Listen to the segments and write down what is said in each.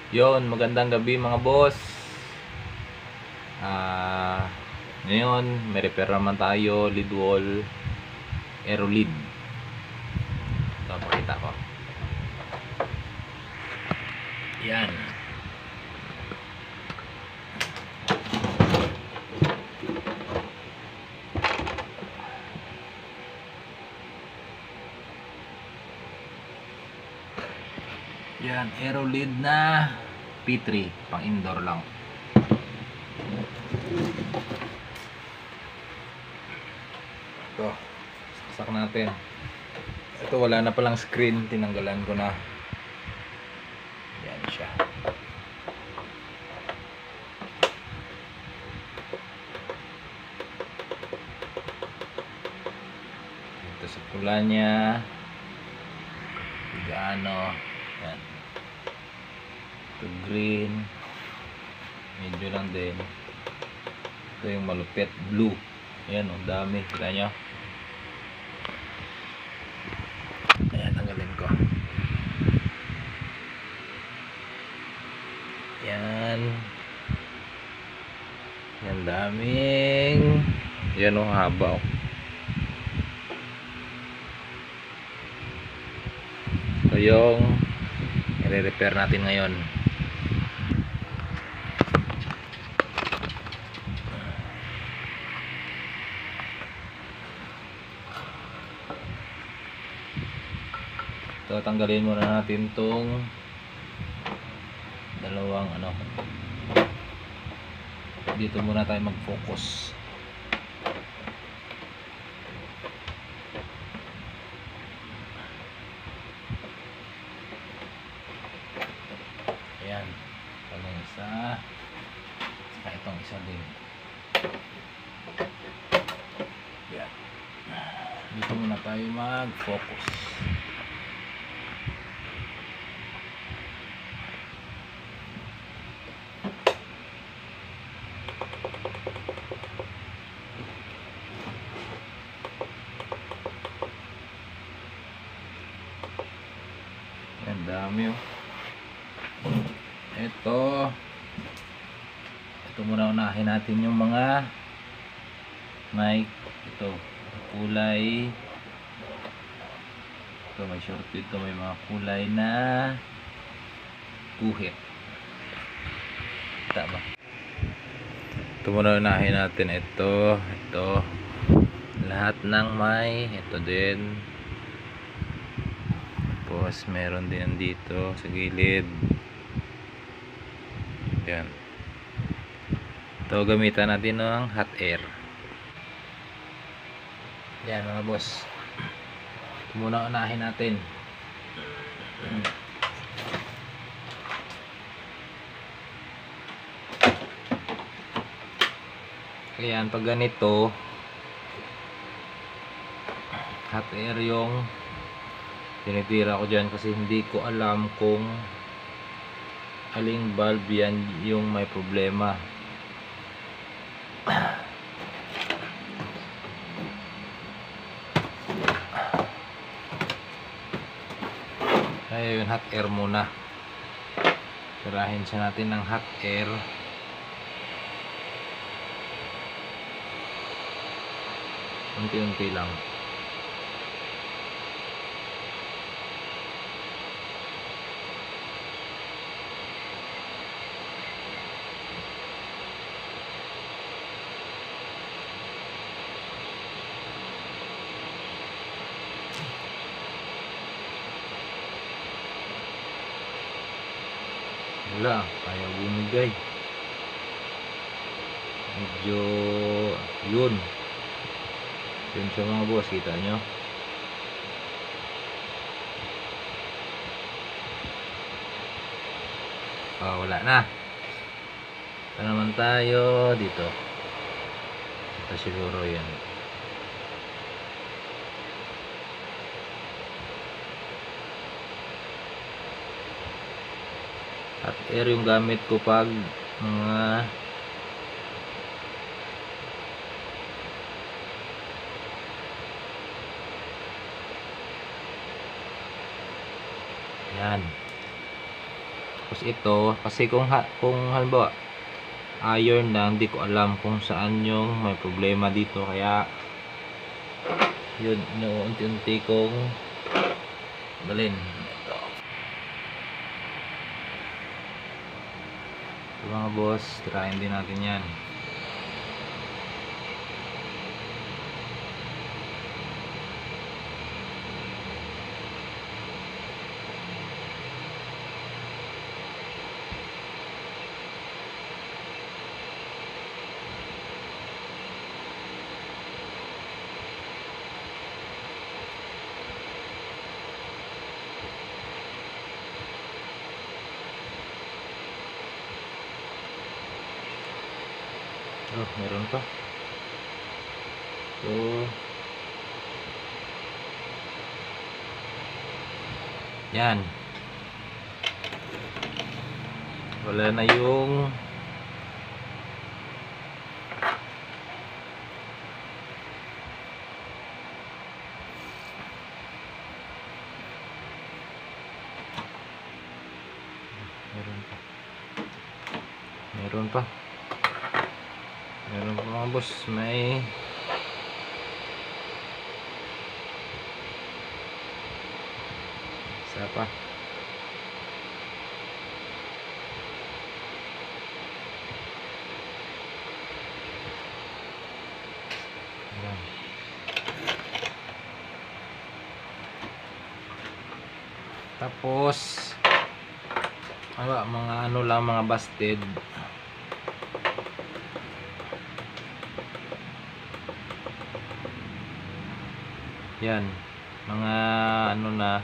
Yon, magandang gabi mga boss. Ngayon, may repair naman tayo, lead wall, aero lead. Ito, pakita ko. Yan. Yan, aero lead na P3, pang indoor lang. Ito, sasak natin. Ito, wala na palang screen, tinanggalan ko na. Yan siya. Ito sa pula niya. Gaano. Yan. Ito green. Medyo lang din. Ito yung malupit blue. Ayan, ang dami. Kita nyo? Ayan, tanggalin ko. Yan. Yan, daming. Yan, ang haba. So, yung i-repair natin ngayon. So, tanggalin muna natin tong dalawang dito muna tayo mag-focus. Ayan, itong isa, saka itong isa din. Ayan, dito muna tayo mag-focus. Ang dami ito muna unahin natin yung mga mic. Ito kulay, ito may short, ito may mga kulay na guhit. Tama, ito muna unahin natin. Ito lahat ng may ito din. Tapos meron din dito sa gilid. Yan. Ito gamitan natin ng hot air. Yan mga boss. Ito muna unahin natin. Ayan, pag ganito hot air yung tinitira ko dyan, kasi hindi ko alam kung aling valve yan yung may problema. Kaya yung hot air muna, tirahin siya natin ng hot air. Unti-unti lang. Wala, kaya bumigay. Medyo yun siya mga boss, kita nyo. Wala na. Ito naman tayo dito. Ito siguro yan. Hot air yung gamit ko pag mga yan. Tapos ito, kasi kung halimbawa iron lang, hindi ko alam kung saan yung may problema dito, kaya yun, unti-unti kong dalhin ito. So mga boss, tirahin din natin yan. Oh, meron pa. So, yan. Wala na yung meron pa mga boss, may isa pa. Ayan. Tapos mga ano lang, mga busted. Yan, mga ano na,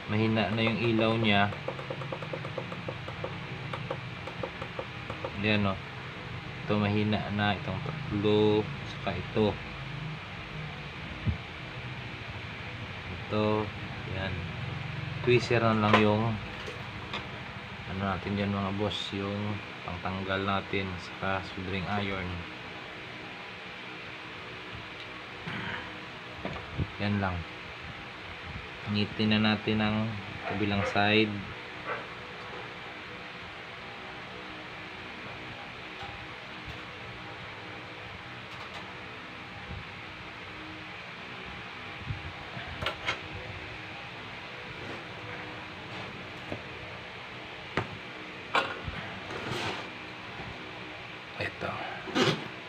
mahina na yung ilaw niya. Yan o, ito mahina na, itong tatlo, saka ito, yan, tweezer na lang yung ano natin dyan mga boss, yung pangtanggal natin, saka soldering iron. Yan lang. Initin na natin ang kabilang side.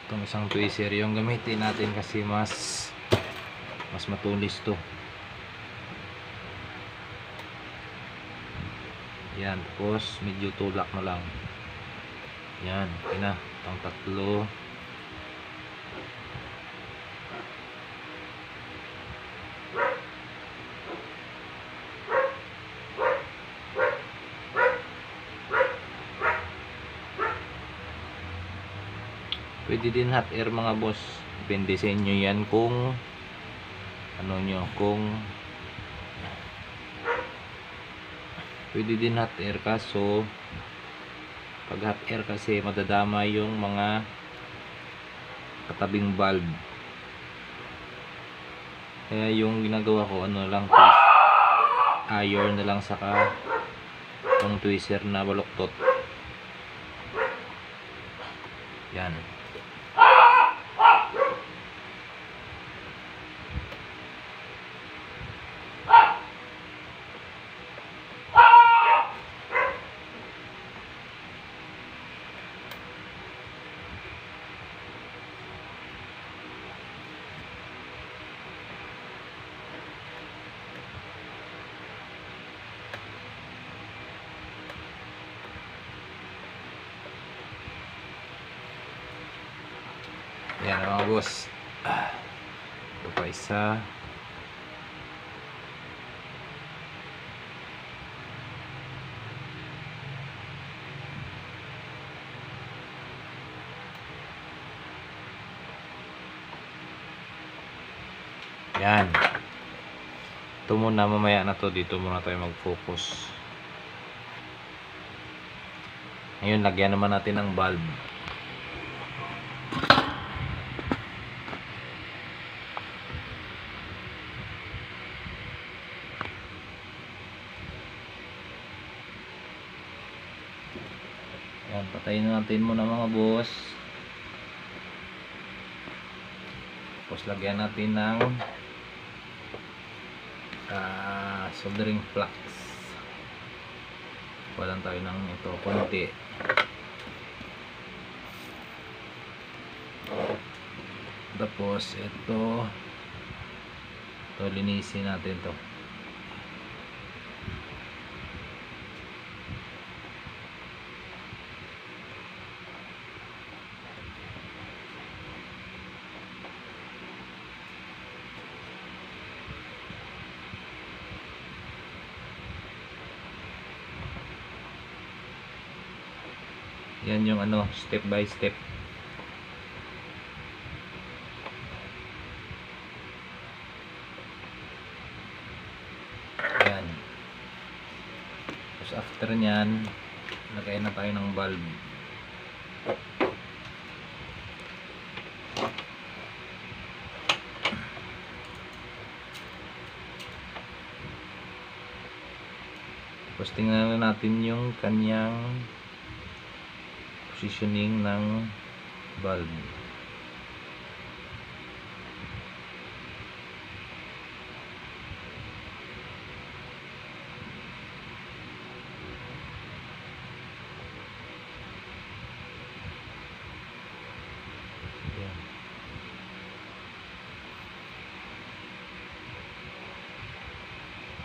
Itong isang tweezer yung gamitin natin kasi mas matulis to. Yan, tapos medyo tulak na lang. Yan, okay na. Itong tatlo. Pwede din hot air mga boss, depende sa inyo yan kung ano nyo, kung pwede din hot air, kaso pag hot air kasi madadama yung mga katabing valve, kaya yung ginagawa ko ano lang, iron na lang, saka yung tweezer na baluktot. Yan. Yan mga boss. Ito pa isa. Yan. Ito muna, mamaya na to. Dito muna tayo mag-focus. Ngayon, lagyan naman natin ng valve. Yan, patayin natin muna mga boss. Tapos lagyan natin ng soldering flux. Walang tayo ng ito konti. Tapos ito linisin natin to. Yan yung step by step. Yan. Tapos after nyan, lagay na tayo ng bulb. Tapos tingnan na natin yung kanyang positioning ng bulb.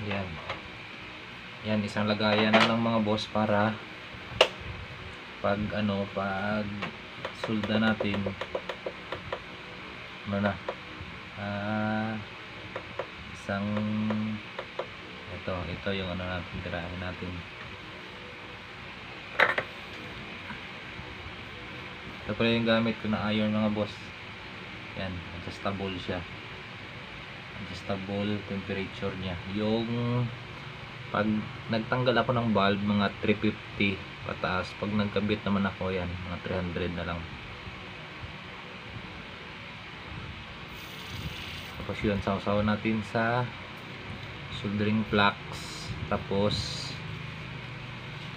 Yan. Yan, isang lagayan na ng mga boss para pag sulda natin isang ito yung natin, tirahin natin. Ito pala yung gamit ko na iron mga boss. Yan, adjustable siya. Adjustable temperature niya. Yung pag nagtanggal ako ng bulb, mga 350 pataas. Pag nagkabit naman ako, yan, mga 300 na lang. Tapos yun, sausaw natin sa soldering flux. Tapos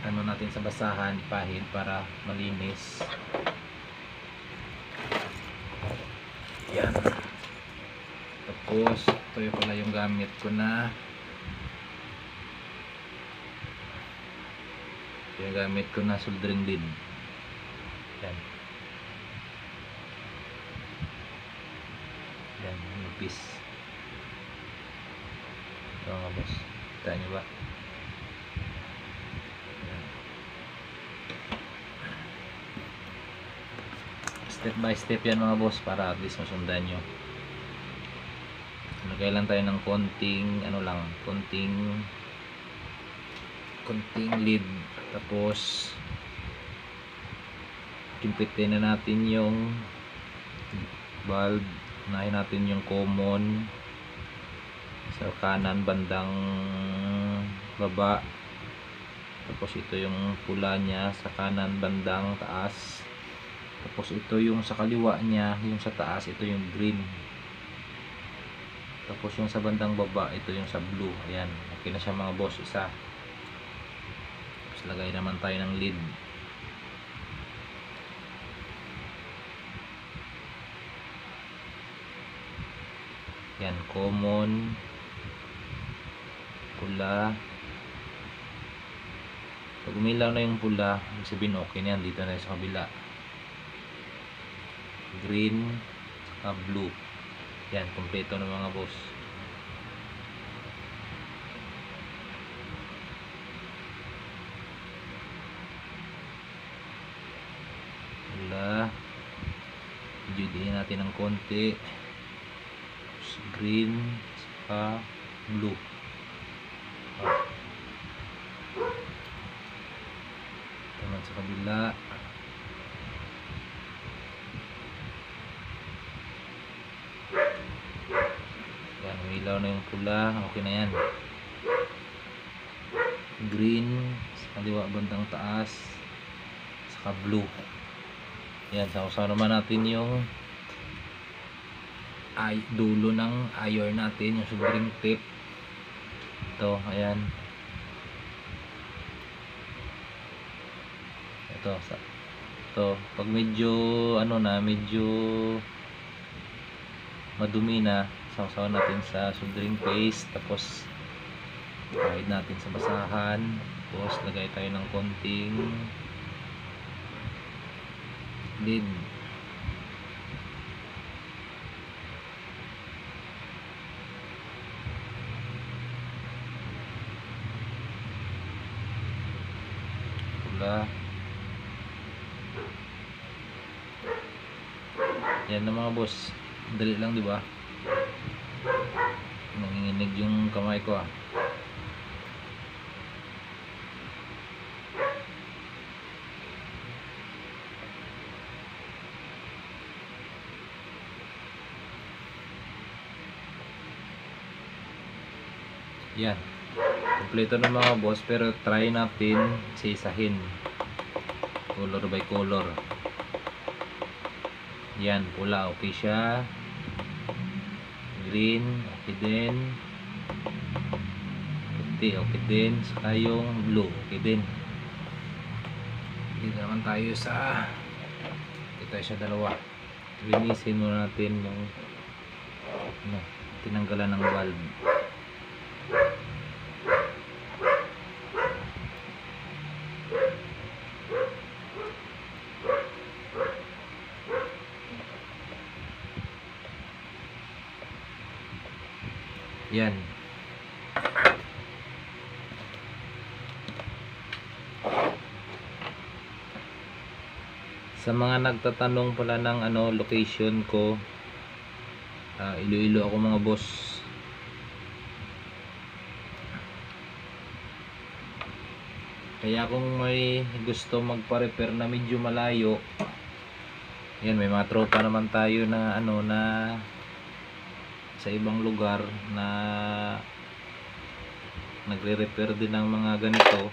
natin sa basahan, ipahid para malinis. Yan. Tapos ito yung pala yung gamit ko na soldering lead. Yan. Yan, nipis. Ito nga boss, kita nyo ba? Yan. Step by step yan mga boss, para at least masundan nyo. Lagay lang tayo ng konting lead. Tapos kimpitin na natin yung bulb. Unahin natin yung common sa kanan bandang baba. Tapos ito yung pula niya sa kanan bandang taas. Tapos ito yung sa kaliwa niya, yung sa taas, ito yung green. Tapos yung sa bandang baba, ito yung sa blue. Ayan, okay na siya mga boss, isa. Tapos lagay naman tayo ng lead. Yan, common, pula. Pag umilaw na yung pula, ibig sabihin okay na yan, dito na sa kabila. Green, saka blue. Yan, kompleto na mga boss. Wala. Judiin natin ng konti. Green, saka blue. Naman sa kabila. Ilaw na yung pula, okay na yan. Green sa kaliwa bandang taas, saka blue. Yan, sausaw naman natin yung dulo ng iron natin, yung soldering tip. Ito, ayan. ito pag medyo ano na, medyo madumi na, sausawan natin sa soldering paste, tapos kahit natin sa basahan, tapos lagay tayo ng konting lid. Pula. Yan na mga boss, dali lang, di ba? Nanginginig yung kamay ko ah. Yan, kompleto na mga boss, pero try natin isa-isahin color by color. Yan, pula okay siya, green okay din, puti okay din, saka yung blue okay din. Dito naman tayo sa dalawa. Linisin muna natin yung tinanggalan ng valve. Yan. Sa mga nagtatanong pala ng location ko, Iloilo ako mga boss. Kaya kung may gusto magpa-repair na medyo malayo, yan, may mga tropa naman tayo na na sa ibang lugar na nagre-repair din ng mga ganito.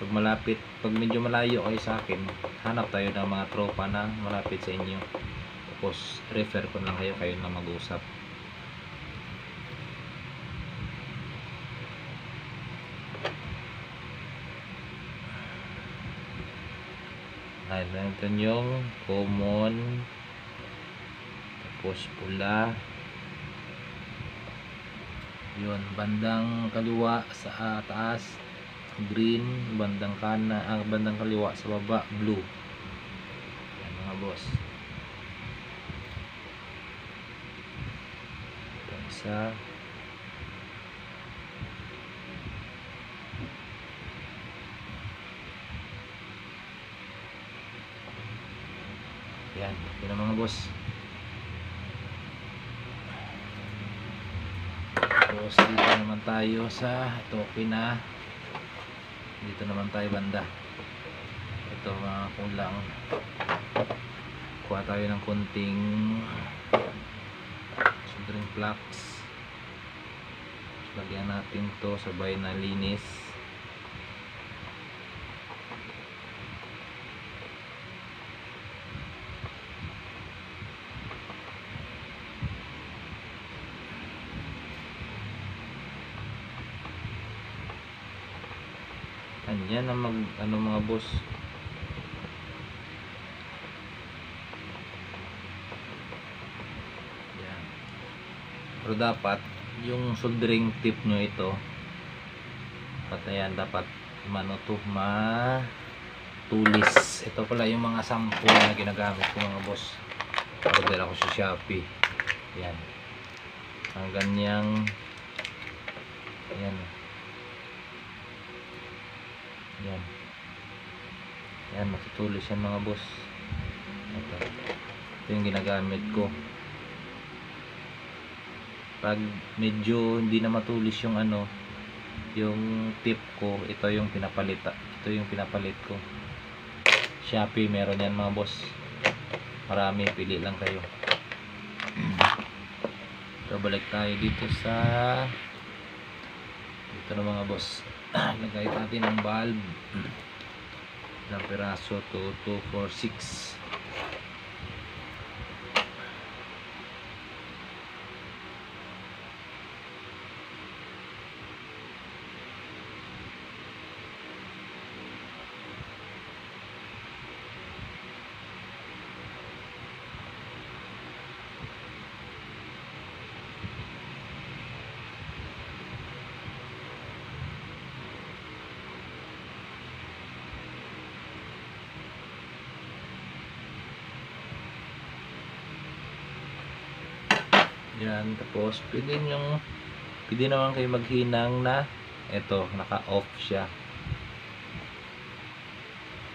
Pag malapit, pag medyo malayo kayo sa akin, hanap tayo ng mga tropa na malapit sa inyo, tapos refer ko lang kayo na mag-usap. Natin yung common, tapos pula. Yun, bandang kaliwa sa taas green, bandang bandang kaliwa sa baba blue. Yan mga boss. Ito isa. Yan, yun ang mga boss. Tapos dito naman tayo sa topi na. Dito naman tayo banda. Ito mga kulang. Kuha tayo ng konting soldering flux. Lagyan natin to sabay na linis. Yan ang mga boss. Yan. Pero dapat yung soldering tip nyo ito, patayan, dapat matulis. Ito pala yung mga sample na ginagamit ko mga boss. Order ako sa Shopee. Yan. Ang ganyang yan. Yan. Yan, matutulis yan mga boss. Ito yung ginagamit ko. Pag medyo hindi na matulis yung yung tip ko, ito yung pinapalit. Ito yung pinapalit ko. Shopee meron yan mga boss. Marami, pili lang kayo. So balik tayo dito na mga boss. Lagay natin ang valve ng piraso, 2, 4, 6. Yan, tapos pwede naman kayo maghinang na eto, naka-off siya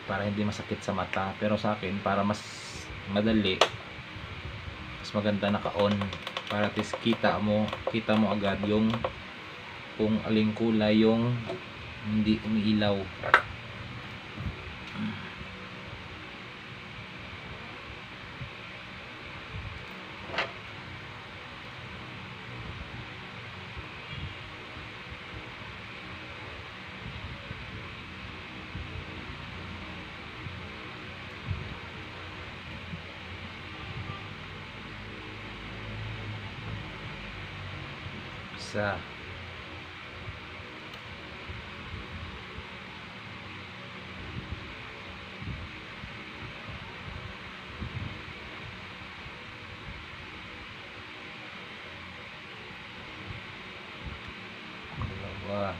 para hindi masakit sa mata. Pero sa akin, para mas madali, mas maganda naka-on para at least kita mo agad yung kung aling kulay yung hindi umiilaw. Isa. Dalawa.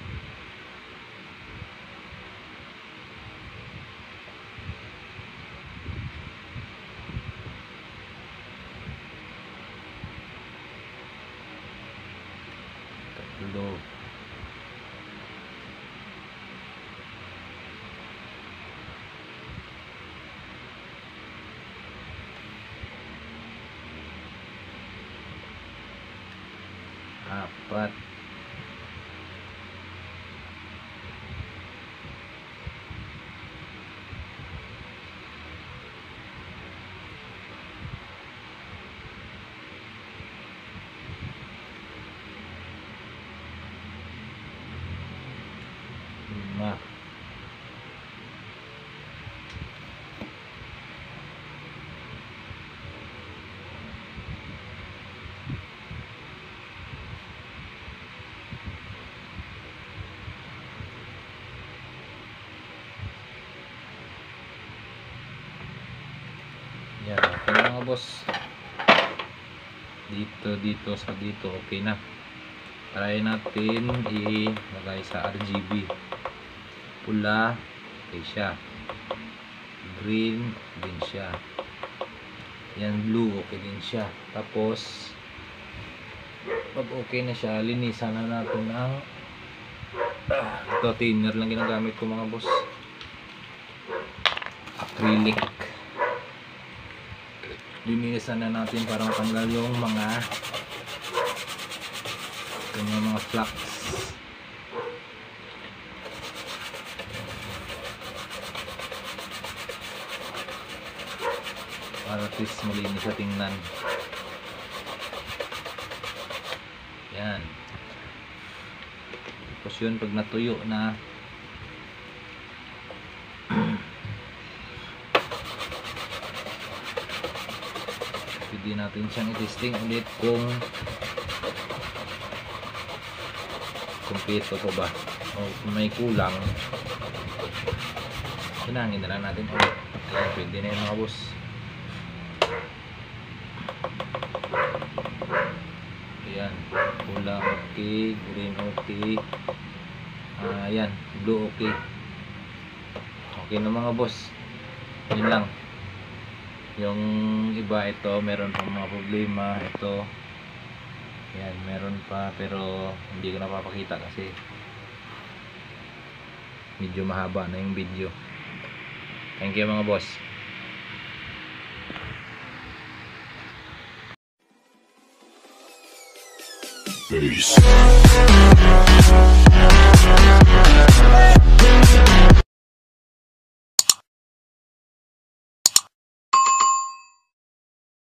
Tatlo. Apat. Lima. Yan, okay na mga boss. Dito sa dito okay na. Try natin ilagay sa RGB. Pula, okay siya. Green din siya. Yan, blue, okay din siya. Tapos pag okay na siya, linisan na natin ang ito, thinner lang ginagamit ko mga boss. Acrylic. Linisan na natin para matanggal yung mga flux. Para at least malinis sa tingnan. Yan. Tapos yun, pag natuyo na, pwede natin siyang i-testing ulit kung kumpleto pa ba o kung may kulang, hinangin na lang natin ulit. Ayan, pwede na yun mga boss. Ayan, pula okay, green okay, ayan, blue okay. Okay na mga boss. Yun lang. Yung iba ito meron pang mga problema. Ito yan, meron pa pero hindi ko napapakita kasi medyo mahaba na yung video. Thank you mga boss. Peace.